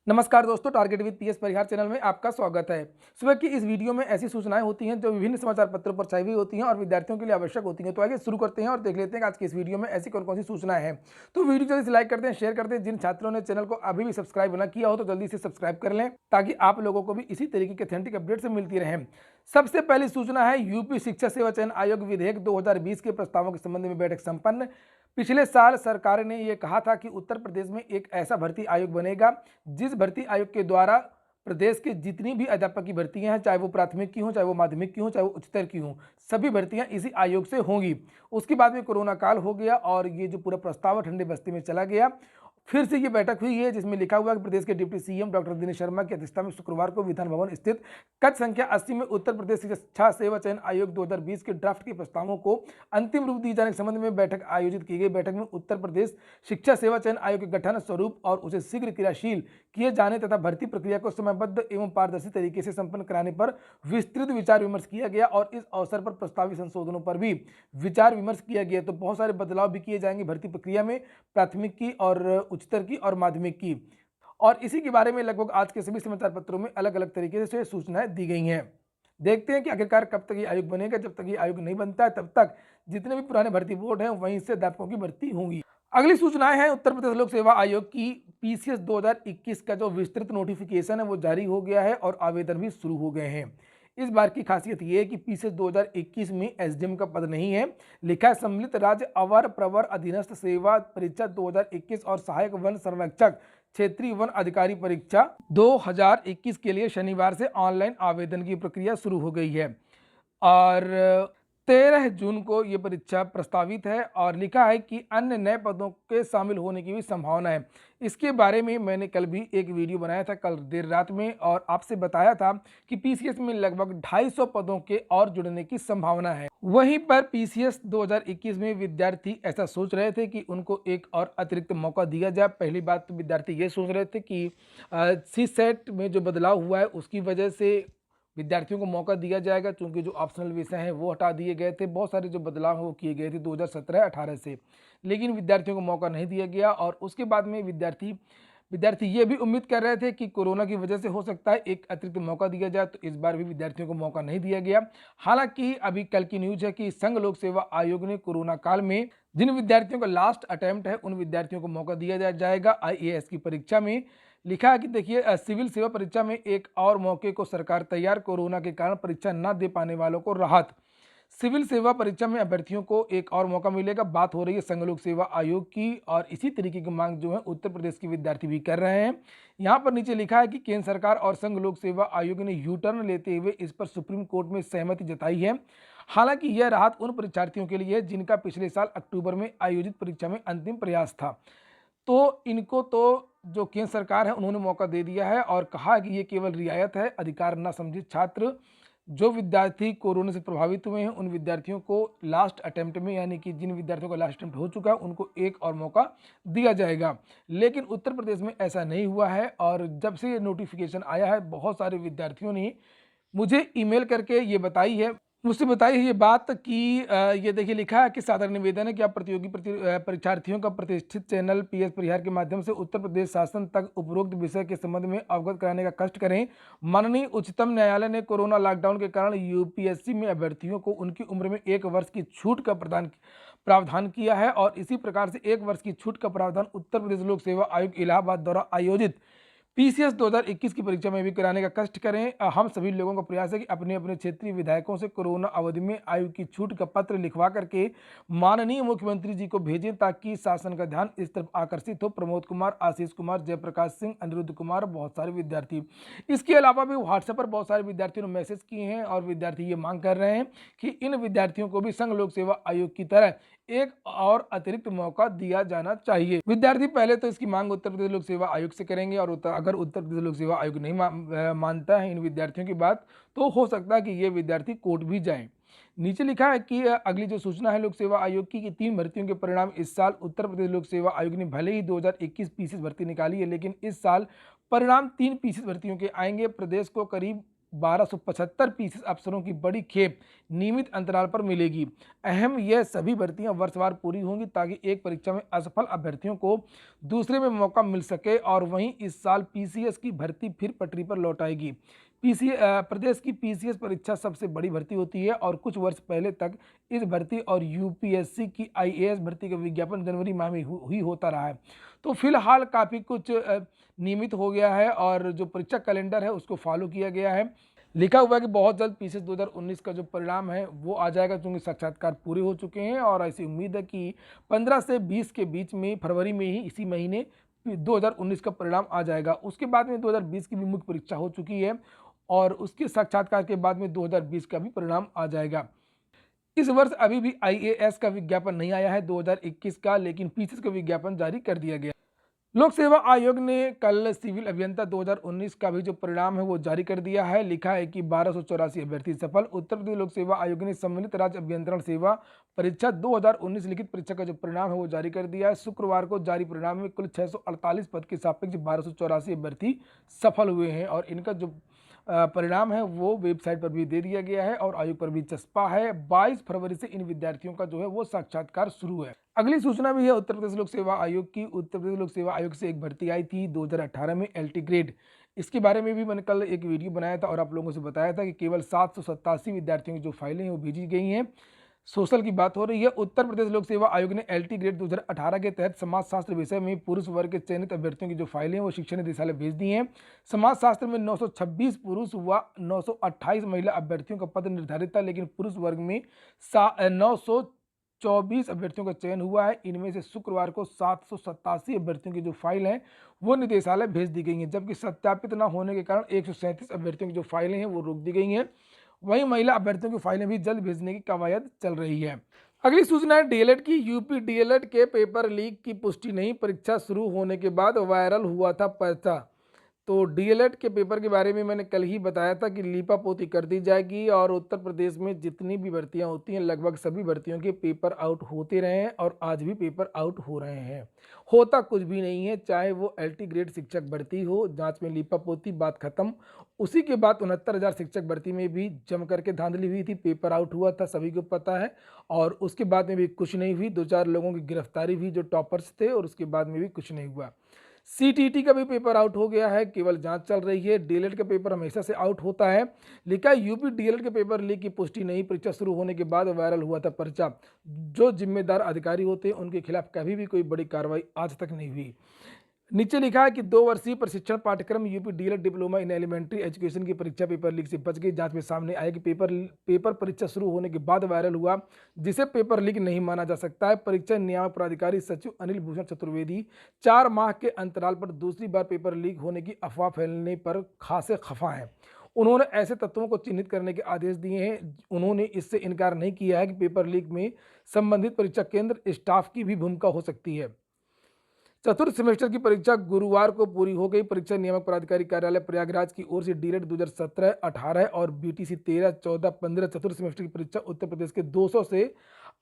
नमस्कार दोस्तों, target with PS Parihar channel में आपका स्वागत है। सुबह की इस वीडियो में ऐसी सूचनाएं होती हैं जो विभिन्न समाचार पत्रों पर छाई हुई होती हैं और विद्यार्थियों के लिए आवश्यक होती हैं। तो आइए शुरू करते हैं और देख लेते हैं कि आज की इस वीडियो में ऐसी कौन कौन सी सूचनाएं हैं। तो वीडियो जल्दी से लाइक करते हैं, शेयर करते हैं। जिन छात्रों ने चैनल को अभी भी सब्सक्राइब न किया हो तो जल्दी से सब्सक्राइब कर लें ताकि आप लोगों को भी इसी तरीके के ऑथेंटिक अपडेट से मिलती रहें। सबसे पहली सूचना है, यूपी शिक्षा सेवा चयन आयोग विधेयक 2020 के प्रस्तावों के संबंध में बैठक संपन्न। पिछले साल सरकार ने यह कहा था कि उत्तर प्रदेश में एक ऐसा भर्ती आयोग बनेगा जिस भर्ती आयोग के द्वारा प्रदेश के जितनी भी अध्यापक की भर्तियां हैं, चाहे वो प्राथमिक की हों, चाहे वो माध्यमिक की हों, चाहे वो उच्चतर की हों, सभी भर्तियां इसी आयोग से होंगी। उसके बाद में कोरोना काल हो गया और ये जो पूरा प्रस्ताव है ठंडे बस्ती में चला गया। फिर से ये बैठक हुई है जिसमें लिखा हुआ है कि प्रदेश के deputy CM doctor Dinesh Sharma की अध्यक्षता में शुक्रवार को विधान भवन स्थित कक्ष संख्या 80 में उत्तर प्रदेश शिक्षा सेवा चयन आयोग 2020 के ड्राफ्ट के प्रस्तावों को अंतिम रूप दिए जाने के संबंध में बैठक आयोजित की गई। बैठक में उत्तर प्रदेश शिक्षा सेवा चयन आयोग के गठन स्वरूप और उसे शीघ्र क्रियाशील किए जाने तथा भर्ती प्रक्रिया को समयबद्ध एवं पारदर्शी तरीके से संपन्न कराने पर विस्तृत विचार विमर्श किया गया और इस अवसर पर प्रस्तावित संशोधनों पर भी विचार विमर्श किया गया। तो बहुत सारे बदलाव भी किए जाएंगे भर्ती प्रक्रिया में, प्राथमिक की और उच्चतर की और माध्यमिक की। और इसी के बारे में लगभग आज के सभी समाचार पत्रों में अलग अलग तरीके से सूचनाएं दी गई हैं। देखते हैं कि आखिरकार कब तक ये आयोग बनेगा। जब तक ये आयोग नहीं बनता है तब तक जितने भी पुराने भर्ती बोर्ड हैं वहीं से अध्यापकों की भर्ती होंगी। अगली सूचनाएं हैं, उत्तर प्रदेश लोक सेवा आयोग की पीसीएस 2021 का जो विस्तृत नोटिफिकेशन है वो जारी हो गया है और आवेदन भी शुरू हो गए हैं। इस बार की खासियत यह है कि पीसीएस 2021 में एसडीएम का पद नहीं है। लिखा है, सम्मिलित राज्य अवर प्रवर अधीनस्थ सेवा परीक्षा 2021 और सहायक वन संरक्षक क्षेत्रीय वन अधिकारी परीक्षा 2021 के लिए शनिवार से ऑनलाइन आवेदन की प्रक्रिया शुरू हो गई है और 13 जून को ये परीक्षा प्रस्तावित है और लिखा है कि अन्य नए पदों के शामिल होने की भी संभावना है। इसके बारे में मैंने कल भी एक वीडियो बनाया था, कल देर रात में, और आपसे बताया था कि पीसीएस में लगभग 250 पदों के और जुड़ने की संभावना है। वहीं पर पीसीएस 2021 में विद्यार्थी ऐसा सोच रहे थे कि उनको एक और अतिरिक्त मौका दिया जाए। पहली बात तो विद्यार्थी ये सोच रहे थे कि सी सेट में जो बदलाव हुआ है उसकी वजह से विद्यार्थियों को मौका दिया जाएगा, क्योंकि जो ऑप्शनल विषय हैं वो हटा दिए गए थे। बहुत सारे जो बदलाव वो किए गए थे 2017-18 से, लेकिन विद्यार्थियों को मौका नहीं दिया गया। और उसके बाद में विद्यार्थी ये भी उम्मीद कर रहे थे कि कोरोना की वजह से हो सकता है एक अतिरिक्त मौका दिया जाए, तो इस बार भी विद्यार्थियों को मौका नहीं दिया गया। हालांकि अभी कल की न्यूज है कि संघ लोक सेवा आयोग ने कोरोना काल में जिन विद्यार्थियों का लास्ट अटेम्प्ट है उन विद्यार्थियों को मौका दिया जाएगा आईएएस की परीक्षा में। लिखा है कि देखिए, सिविल सेवा परीक्षा में एक और मौके को सरकार तैयार, कोरोना के कारण परीक्षा न दे पाने वालों को राहत। सिविल सेवा परीक्षा में अभ्यर्थियों को एक और मौका मिलेगा। बात हो रही है संघ लोक सेवा आयोग की और इसी तरीके की मांग जो है उत्तर प्रदेश के विद्यार्थी भी कर रहे हैं। यहाँ पर नीचे लिखा है कि केंद्र सरकार और संघ लोक सेवा आयोग ने यू टर्न लेते हुए इस पर सुप्रीम कोर्ट में सहमति जताई है। हालांकि यह राहत उन परीक्षार्थियों के लिए है जिनका पिछले साल अक्टूबर में आयोजित परीक्षा में अंतिम प्रयास था। तो इनको तो जो केंद्र सरकार है उन्होंने मौका दे दिया है और कहा कि ये केवल रियायत है, अधिकार न समझे छात्र। जो विद्यार्थी कोरोना से प्रभावित हुए हैं उन विद्यार्थियों को लास्ट अटेम्प्ट में, यानी कि जिन विद्यार्थियों का लास्ट अटेम्प्ट हो चुका है उनको एक और मौका दिया जाएगा। लेकिन उत्तर प्रदेश में ऐसा नहीं हुआ है और जब से ये नोटिफिकेशन आया है बहुत सारे विद्यार्थियों ने मुझे ईमेल करके ये बताई है, मुझसे बताई है ये बात कि ये देखिए लिखा है कि साधारण निवेदन है कि आप प्रतियोगी परीक्षार्थियों का प्रतिष्ठित चैनल पीएस परिहार के माध्यम से उत्तर प्रदेश शासन तक उपरोक्त विषय के संबंध में अवगत कराने का कष्ट करें। माननीय उच्चतम न्यायालय ने कोरोना लॉकडाउन के कारण यूपीएससी में अभ्यर्थियों को उनकी उम्र में 1 वर्ष की छूट का प्रावधान किया है और इसी प्रकार से 1 वर्ष की छूट का प्रावधान उत्तर प्रदेश लोक सेवा आयोग इलाहाबाद द्वारा आयोजित पीसीएस 2021 की परीक्षा में भी कराने का कष्ट करें। हम सभी लोगों का प्रयास है कि अपने अपने क्षेत्रीय विधायकों से कोरोना अवधि में आयु की छूट का पत्र लिखवा करके माननीय मुख्यमंत्री जी को भेजें ताकि शासन का ध्यान इस तरफ आकर्षित हो। प्रमोद कुमार, आशीष कुमार, जयप्रकाश सिंह, अनिरुद्ध कुमार, बहुत सारे विद्यार्थी। इसके अलावा भी व्हाट्सएप पर बहुत सारे विद्यार्थियों ने मैसेज किए हैं और विद्यार्थी ये मांग कर रहे हैं कि इन विद्यार्थियों को भी संघ लोक सेवा आयोग की तरह एक और अतिरिक्त मौका दिया जाना चाहिए। विद्यार्थी पहले तो इसकी मांग उत्तर प्रदेश लोक सेवा आयोग से करेंगे और अगर उत्तर प्रदेश लोक सेवा आयोग नहीं मानता है इन विद्यार्थियों की बात तो हो सकता है कि ये विद्यार्थी कोर्ट भी जाएं। नीचे लिखा है कि अगली जो सूचना है लोक सेवा आयोग की कि 3 भर्तियों के परिणाम इस साल उत्तर प्रदेश लोक सेवा आयोग ने भले ही 2021 पीसीएस भर्ती निकाली है, लेकिन इस साल परिणाम 3 पीसीएस भर्तियों के आएंगे। प्रदेश को करीब 1275 पीसीएस अफसरों की बड़ी खेप नियमित अंतराल पर मिलेगी। अहम यह सभी भर्तियां वर्षवार पूरी होंगी ताकि एक परीक्षा में असफल अभ्यर्थियों को दूसरे में मौका मिल सके और वहीं इस साल पीसीएस की भर्ती फिर पटरी पर लौट आएगी। प्रदेश की पीसीएस परीक्षा सबसे बड़ी भर्ती होती है और कुछ वर्ष पहले तक इस भर्ती और यूपीएससी की आईएएस भर्ती का विज्ञापन जनवरी माह में ही होता रहा है। तो फिलहाल काफ़ी कुछ नियमित हो गया है और जो परीक्षा कैलेंडर है उसको फॉलो किया गया है। लिखा हुआ है कि बहुत जल्द पीसीएस 2019 का जो परिणाम है वो आ जाएगा, क्योंकि साक्षात्कार पूरे हो चुके हैं और ऐसी उम्मीद है कि 15 से 20 के बीच में, फरवरी में ही, इसी महीने 2019 का परिणाम आ जाएगा। उसके बाद में 2020 की भी मुख्य परीक्षा हो चुकी है और उसके साक्षात्कार के बाद में 2020 का भी परिणाम आ जाएगा। इस वर्ष अभी भी आईएएस का विज्ञापन नहीं आया है 2021 का, लेकिन पीसीएस का विज्ञापन जारी कर दिया गया। लोक सेवा आयोग ने कल सिविल अभियंता 2019 का भी जो परिणाम है वो जारी कर दिया है। लिखा है कि 1284 अभ्यर्थी सफल। उत्तर प्रदेश लोक सेवा आयोग ने सम्मिलित राज्य अभियंत्रण सेवा परीक्षा 2019 लिखित परीक्षा का जो परिणाम है वो जारी कर दिया है। शुक्रवार को जारी परिणाम में कुल 648 पद के सापेक्ष 1284 अभ्यर्थी सफल हुए हैं और इनका जो परिणाम है वो वेबसाइट पर भी दे दिया गया है और आयोग पर भी चस्पा है। 22 फरवरी से इन विद्यार्थियों का जो है वो साक्षात्कार शुरू है। अगली सूचना भी है उत्तर प्रदेश लोक सेवा आयोग की। उत्तर प्रदेश लोक सेवा आयोग से एक भर्ती आई थी 2018 में, एलटी ग्रेड। इसके बारे में भी मैंने कल एक वीडियो बनाया था और आप लोगों से बताया था कि केवल 787 विद्यार्थियों की जो फाइलें हैं वो भेजी गई हैं। सोशल की बात हो रही है। उत्तर प्रदेश लोक सेवा आयोग ने एलटी ग्रेड 2018 के तहत समाजशास्त्र विषय में पुरुष वर्ग के चयनित अभ्यर्थियों की जो फाइलें हैं वो शिक्षा निदेशालय भेज दी हैं। समाजशास्त्र में 926 पुरुष व 928 महिला अभ्यर्थियों का पद निर्धारित था, लेकिन पुरुष वर्ग में 924 अभ्यर्थियों का चयन हुआ है। इनमें से शुक्रवार को 787 अभ्यर्थियों की जो फाइल हैं वो निदेशालय भेज दी गई हैं, जबकि सत्यापित न होने के कारण 137 अभ्यर्थियों की जो फाइलें हैं वो रोक दी गई हैं। वहीं महिला अभ्यर्थियों की फाइलें भी जल्द भेजने की कवायद चल रही है। अगली सूचना है डीएलएड की। यूपी डीएलएड के पेपर लीक की पुष्टि नहीं, परीक्षा शुरू होने के बाद वायरल हुआ था पर्चा। तो डीएलएड के पेपर के बारे में मैंने कल ही बताया था कि लीपापोती कर दी जाएगी और उत्तर प्रदेश में जितनी भी भर्तियां होती हैं लगभग सभी भर्तियों के पेपर आउट होते रहे हैं और आज भी पेपर आउट हो रहे हैं। होता कुछ भी नहीं है, चाहे वो एलटी ग्रेड शिक्षक भर्ती हो, जांच में लीपापोती, बात खत्म। उसी के बाद 69,000 शिक्षक भर्ती में भी जम करके धांधली हुई थी, पेपर आउट हुआ था, सभी को पता है। और उसके बाद में भी कुछ नहीं हुई, 2-4 लोगों की गिरफ्तारी हुई जो टॉपर्स थे और उसके बाद में भी कुछ नहीं हुआ। सीटीटी का भी पेपर आउट हो गया है, केवल जांच चल रही है। डीएलएड का पेपर हमेशा से आउट होता है। लिखा है यूपी डीएलएड के पेपर लीक की पुष्टि नहीं, परीक्षा शुरू होने के बाद वायरल हुआ था पर्चा। जो जिम्मेदार अधिकारी होते हैं उनके खिलाफ कभी भी कोई बड़ी कार्रवाई आज तक नहीं हुई। नीचे लिखा है कि 2 वर्षीय प्रशिक्षण पाठ्यक्रम UP DElEd diploma in elementary education की परीक्षा पेपर लीक से बच गई। जांच में सामने आया कि पेपर परीक्षा शुरू होने के बाद वायरल हुआ, जिसे पेपर लीक नहीं माना जा सकता है। परीक्षा नियामक प्राधिकारी सचिव अनिल भूषण चतुर्वेदी 4 माह के अंतराल पर दूसरी बार पेपर लीक होने की अफवाह फैलने पर खासे खफा हैं। उन्होंने ऐसे तत्वों को चिन्हित करने के आदेश दिए हैं। उन्होंने इससे इनकार नहीं किया है कि पेपर लीक में संबंधित परीक्षा केंद्र स्टाफ की भी भूमिका हो सकती है। चतुर्थ सेमेस्टर की परीक्षा गुरुवार को पूरी हो गई। परीक्षा नियामक प्राधिकारी कार्यालय प्रयागराज की ओर से डीएलएड 2017, 18 और बीटीसी 13, 14, 15 चतुर्थ सेमेस्टर की परीक्षा उत्तर प्रदेश के 200 से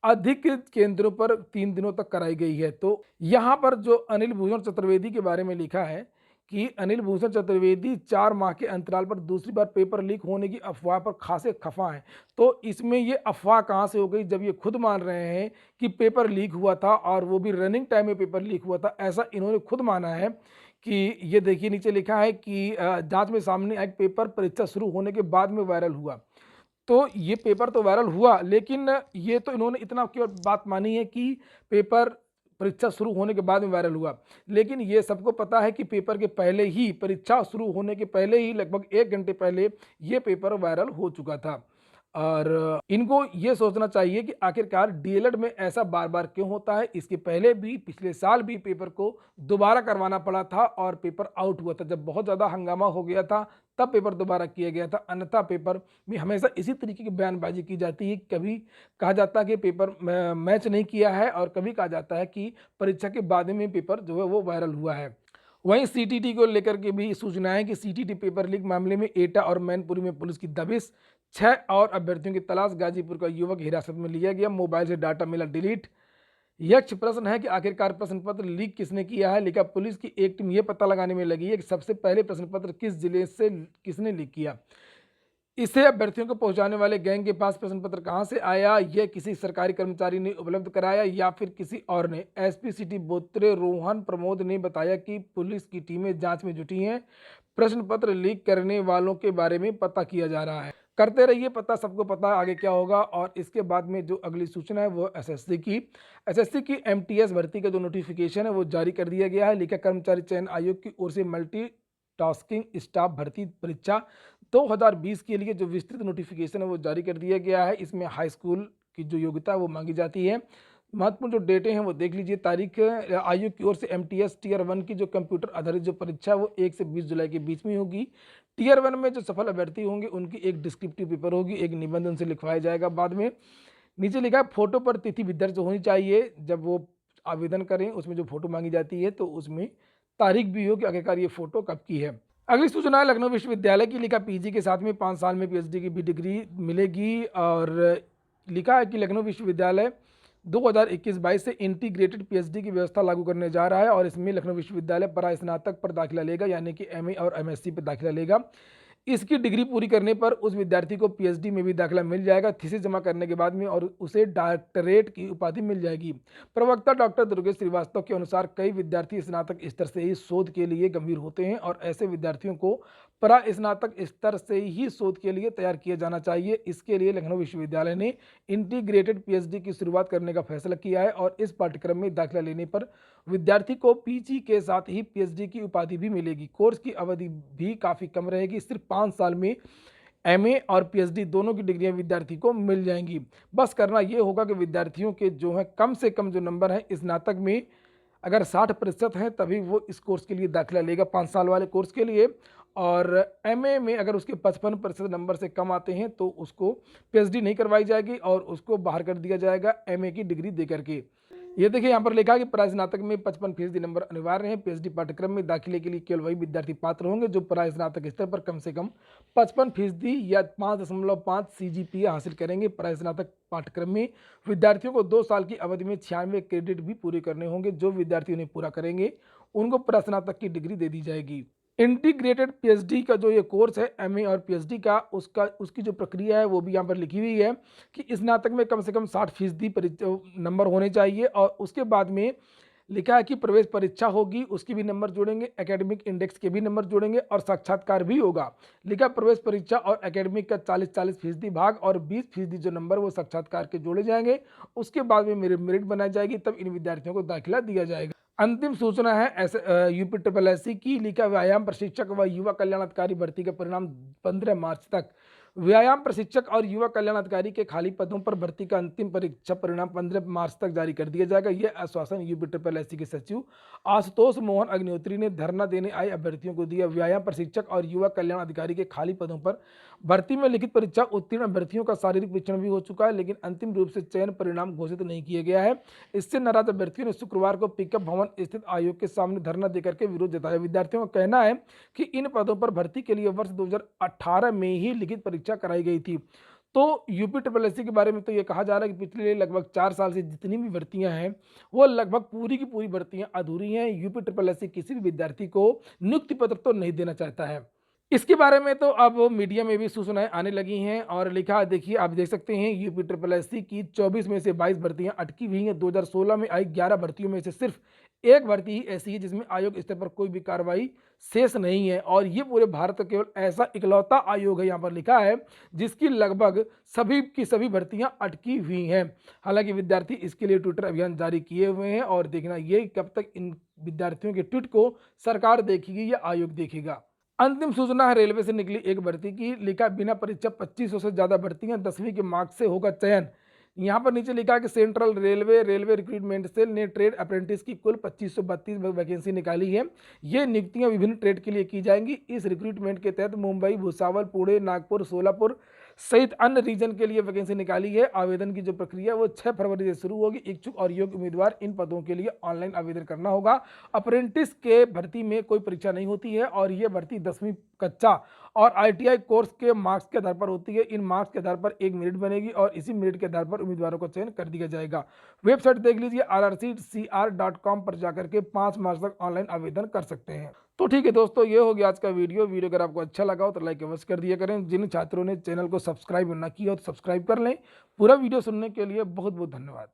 अधिक केंद्रों पर 3 दिनों तक कराई गई है। तो यहाँ पर जो अनिल भूषण चतुर्वेदी के बारे में लिखा है कि अनिल भूषण चतुर्वेदी 4 माह के अंतराल पर दूसरी बार पेपर लीक होने की अफवाह पर खासे खफा हैं। तो इसमें ये अफवाह कहाँ से हो गई, जब ये खुद मान रहे हैं कि पेपर लीक हुआ था और वो भी रनिंग टाइम में पेपर लीक हुआ था। ऐसा इन्होंने खुद माना है कि ये देखिए नीचे लिखा है कि जांच में सामने आया पेपर परीक्षा शुरू होने के बाद में वायरल हुआ। तो ये पेपर तो वायरल हुआ, लेकिन ये तो इन्होंने इतना केवल बात मानी है कि पेपर परीक्षा शुरू होने के बाद में वायरल हुआ, लेकिन ये सबको पता है कि पेपर के पहले ही, परीक्षा शुरू होने के पहले ही लगभग 1 घंटे पहले ये पेपर वायरल हो चुका था। और इनको ये सोचना चाहिए कि आखिरकार डीएलएड में ऐसा बार बार क्यों होता है। इसके पहले भी, पिछले साल भी पेपर को दोबारा करवाना पड़ा था और पेपर आउट हुआ था। जब बहुत ज़्यादा हंगामा हो गया था तब पेपर दोबारा किया गया था, अन्यथा पेपर में हमेशा इसी तरीके की बयानबाजी की जाती है। कभी कहा जाता है कि पेपर मैच नहीं किया है और कभी कहा जाता है कि परीक्षा के बाद में पेपर जो है वो वायरल हुआ है। वहीं सीटीटी को लेकर के भी सूचना है कि सीटीटी पेपर लीक मामले में एटा और मैनपुरी में पुलिस की दबिश, 6 और अभ्यर्थियों की तलाश। गाजीपुर का युवक हिरासत में लिया गया, मोबाइल से डाटा मिला डिलीट। यक्ष प्रश्न है कि आखिरकार प्रश्न पत्र लीक किसने किया है। लिखा पुलिस की एक टीम यह पता लगाने में लगी है कि सबसे पहले प्रश्न पत्र किस जिले से किसने लीक किया। इसे अभ्यर्थियों को पहुंचाने वाले गैंग के पास प्रश्न पत्र कहां से आया, यह किसी सरकारी कर्मचारी ने उपलब्ध कराया या फिर किसी और ने। एसपी सिटी बोत्रे रोहन प्रमोद ने बताया कि पुलिस की टीमें जांच में जुटी हैं। प्रश्न पत्र लीक करने वालों के बारे में पता किया जा रहा है। करते रहिए पता, सबको पता आगे क्या होगा। और इसके बाद में जो अगली सूचना है वो एसएससी की एमटीएस भर्ती का जो नोटिफिकेशन है वो जारी कर दिया गया है। लिखा कर्मचारी चयन आयोग की ओर से मल्टी टास्किंग स्टाफ भर्ती परीक्षा 2020 के लिए जो विस्तृत नोटिफिकेशन है वो जारी कर दिया गया है। इसमें हाई स्कूल की जो योग्यता है वो मांगी जाती है। महत्वपूर्ण जो डेटे हैं वो देख लीजिए। तारीख आयोग की ओर से एमटीएस टीयर 1 की जो कंप्यूटर आधारित जो परीक्षा है वो 1 से 20 जुलाई के बीच में होगी। टीयर 1 में जो सफल अभ्यर्थी होंगे उनकी एक डिस्क्रिप्टिव पेपर होगी, एक निबंध उनसे लिखवाया जाएगा। बाद में नीचे लिखा है फोटो पर तिथि भी दर्ज होनी चाहिए। जब वो आवेदन करें उसमें जो फोटो मांगी जाती है तो उसमें तारीख भी हो कि आखिरकार ये फोटो कब की है। अगली सूचना है लखनऊ विश्वविद्यालय की। लिखा पीजी के साथ में 5 साल में पीएचडी की भी डिग्री मिलेगी। और लिखा है कि लखनऊ विश्वविद्यालय 2021-22 से इंटीग्रेटेड पीएचडी की व्यवस्था लागू करने जा रहा है और इसमें लखनऊ विश्वविद्यालय परास्नातक पर दाखिला लेगा, यानी कि एमए और एमएससी पर दाखिला लेगा। इसकी डिग्री पूरी करने पर उस विद्यार्थी को पीएचडी में भी दाखिला मिल जाएगा थीसिस जमा करने के बाद में, और उसे डॉक्टरेट की उपाधि मिल जाएगी। प्रवक्ता डॉक्टर दुर्गेश श्रीवास्तव के अनुसार कई विद्यार्थी स्नातक स्तर से ही शोध के लिए गंभीर होते हैं और ऐसे विद्यार्थियों को स्नातक स्तर से ही शोध के लिए तैयार किया जाना चाहिए। इसके लिए लखनऊ विश्वविद्यालय ने इंटीग्रेटेड पीएचडी की शुरुआत करने का फैसला किया है और इस पाठ्यक्रम में दाखिला लेने पर विद्यार्थी को पीजी के साथ ही पीएचडी की उपाधि भी मिलेगी। कोर्स की अवधि भी काफ़ी कम रहेगी, सिर्फ 5 साल में एमए और पीएचडी दोनों की डिग्रियां विद्यार्थी को मिल जाएंगी। बस करना ये होगा कि विद्यार्थियों के जो है कम से कम जो नंबर है स्नातक में अगर 60% है तभी वो इस कोर्स के लिए दाखिला लेगा 5 साल वाले कोर्स के लिए। और एमए में अगर उसके 55% नंबर से कम आते हैं तो उसको पीएचडी नहीं करवाई जाएगी और उसको बाहर कर दिया जाएगा एमए की डिग्री दे करके। ये देखिए यहाँ पर लिखा है कि परास्नातक में 55% नंबर अनिवार्य हैं। पीएचडी पाठ्यक्रम में दाखिले के लिए केवल वही विद्यार्थी पात्र होंगे जो परास्नातक स्तर पर कम से कम 55% या 5.5 सीजीपीए हासिल करेंगे। परास्नातक पाठ्यक्रम में विद्यार्थियों को 2 साल की अवधि में 96 क्रेडिट भी पूरे करने होंगे। जो विद्यार्थी उन्हें पूरा करेंगे उनको परास्नातक की डिग्री दे दी जाएगी। इंटीग्रेटेड पीएचडी का जो ये कोर्स है एमए और पीएचडी का, उसकी जो प्रक्रिया है वो भी यहाँ पर लिखी हुई है कि स्नातक में कम से कम 60% नंबर होने चाहिए। और उसके बाद में लिखा है कि प्रवेश परीक्षा होगी, उसकी भी नंबर जोड़ेंगे, एकेडमिक इंडेक्स के भी नंबर जोड़ेंगे और साक्षात्कार भी होगा। लिखा प्रवेश परीक्षा और एकेडमिक का 40% भाग और 20% जो नंबर वो साक्षात्कार के जोड़े जाएंगे। उसके बाद में मेरिट बनाई जाएगी, तब इन विद्यार्थियों को दाखिला दिया जाएगा। अंतिम सूचना है यूपी SSSC की। लिखा व्यायाम प्रशिक्षक व युवा कल्याण अधिकारी भर्ती का परिणाम 15 मार्च तक। व्यायाम प्रशिक्षक और युवा कल्याण अधिकारी के खाली पदों पर भर्ती का अंतिम परीक्षा परिणाम 15 मार्च तक जारी कर दिया जाएगा। यह आश्वासन यूपी SSSC के सचिव आशुतोष मोहन अग्निहोत्री ने धरना देने आए अभ्यर्थियों को दिया। व्यायाम प्रशिक्षक और युवा कल्याण अधिकारी के खाली पदों पर भर्ती में लिखित परीक्षा उत्तीर्ण अभ्यर्थियों का शारीरिक परीक्षण भी हो चुका है, लेकिन अंतिम रूप से चयन परिणाम घोषित नहीं किया गया है। इससे नाराज अभ्यर्थियों ने शुक्रवार को पिकअप भवन स्थित आयोग के सामने धरना देकर के विरोध जताया। विद्यार्थियों का कहना है कि इन पदों पर भर्ती के लिए वर्ष 2018 में ही लिखित परीक्षा कराई गई थी। तो यूपी SSSC के बारे में तो ये कहा जा रहा है कि पिछले लगभग 4 साल से जितनी भी भर्तियां हैं वो लगभग पूरी की पूरी भर्तियां अधूरी हैं। यूपी SSSC किसी भी विद्यार्थी को नियुक्ति पत्र तो नहीं देना चाहता है। इसके बारे में तो अब मीडिया में भी सूचनाएं आने लगी हैं और लिखा, देखिए आप देख सकते हैं यूपी SSSC की 24 में से 22 भर्तियां अटकी हुई हैं। 2016 में आई 11 भर्तियों में से सिर्फ एक भर्ती ही ऐसी है जिसमें आयोग स्तर पर कोई भी कार्रवाई शेष नहीं है और ये पूरे भारत का केवल ऐसा इकलौता आयोग है, यहाँ पर लिखा है, जिसकी लगभग सभी की सभी भर्तियां अटकी हुई हैं। हालांकि विद्यार्थी इसके लिए ट्विटर अभियान जारी किए हुए हैं और देखना ये कब तक इन विद्यार्थियों के ट्वीट को सरकार देखेगी या आयोग देखेगा। अंतिम सूचना है रेलवे से निकली एक भर्ती की। लिखा बिना परीक्षा 2500 से ज़्यादा भर्तियां, 10वीं के मार्क्स से होगा चयन। यहाँ पर नीचे लिखा है कि सेंट्रल रेलवे रिक्रूटमेंट सेल ने ट्रेड अप्रेंटिस की कुल 2532 वैकेंसी निकाली है। ये नियुक्तियां विभिन्न ट्रेड के लिए की जाएंगी। इस रिक्रूटमेंट के तहत मुंबई, भुसावल, पुणे, नागपुर, सोलापुर सहित अन्य रीजन के लिए वैकेंसी निकाली है। आवेदन की जो प्रक्रिया वो 6 फरवरी से शुरू होगी। इच्छुक और योग्य उम्मीदवार इन पदों के लिए ऑनलाइन आवेदन करना होगा। अप्रेंटिस के भर्ती में कोई परीक्षा नहीं होती है और ये भर्ती 10वीं कक्षा और ITI कोर्स के मार्क्स के आधार पर होती है। इन मार्क्स के आधार पर एक मेरिट बनेगी और इसी मेरिट के आधार पर उम्मीदवारों का चयन कर दिया जाएगा। वेबसाइट देख लीजिए rrccr.com पर जाकर के 5 मार्च तक ऑनलाइन आवेदन कर सकते हैं। तो ठीक है दोस्तों, ये हो गया आज का वीडियो अगर आपको अच्छा लगा हो तो लाइक अवश्य कर दिया करें। जिन छात्रों ने चैनल को सब्सक्राइब ना किया हो तो सब्सक्राइब कर लें। पूरा वीडियो सुनने के लिए बहुत बहुत धन्यवाद।